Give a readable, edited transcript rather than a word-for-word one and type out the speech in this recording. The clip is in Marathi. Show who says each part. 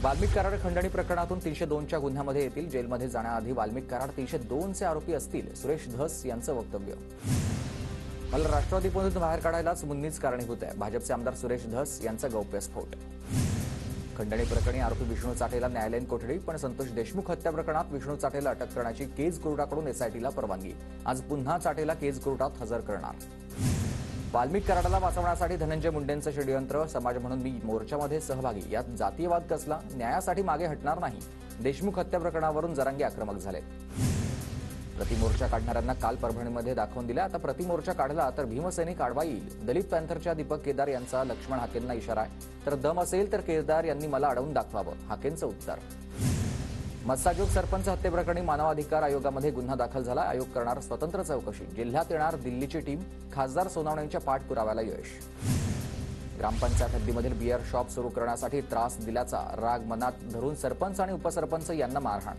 Speaker 1: वाल्मिक कराड खंडणी प्रकरणातून 302च्या गुन्ह्यामध्ये येतील. जेलमध्ये जाण्याआधी वाल्मिक कराड 302चे आरोपी असतील, सुरेश धस यांचं वक्तव्य. मला राष्ट्रवादीमधून बाहेर काढायलाच मुन्नीच कारणीभूत आहे, भाजपचे आमदार सुरेश धस यांचा गौप्यस्फोट. खंडणी प्रकरणी आरोपी विष्णू चाटेला न्यायालयीन कोठडी, पण संतोष देशमुख हत्या प्रकरणात विष्णू चाटेला अटक करण्याची केज कोर्टाकडून एसआयटीला परवानगी. आज पुन्हा चाटेला केज कोर्टात हजर करणार. वाल्मिक कराडाला वाचवण्यासाठी धनंजय मुंडेंचं षड्यंत्र, समाज म्हणून मी मोर्चामध्ये सहभागी, यात जातीयवाद कसला, न्यायासाठी मागे हटणार नाही. देशमुख हत्या प्रकरणावरून जरांगे आक्रमक झाले. प्रतिमोर्चा काढणाऱ्यांना काल परभणीमध्ये दाखवून दिला. आता प्रतिमोर्चा काढला तर भीमसेनी काढवा येईल. दलित पॅन्थरच्या दीपक केदार यांचा लक्ष्मण हाकेंना इशारा आहे. तर दम असेल तर केदार यांनी मला अडवून दाखवावं, हाकेंचं उत्तर. मस्साजोग सरपंच हत्येप्रकरणी मानवाधिकार आयोगामध्ये गुन्हा दाखल झाला. आयोग करणार स्वतंत्र चौकशी. जिल्ह्यात येणार दिल्लीची टीम. खासदार सोनावणेंच्या पाठपुराव्याला यश. ग्रामपंचायत हद्दीमधील बियर शॉप सुरू करण्यासाठी त्रास दिल्याचा राग मनात धरून सरपंच आणि उपसरपंच यांना मारहाण.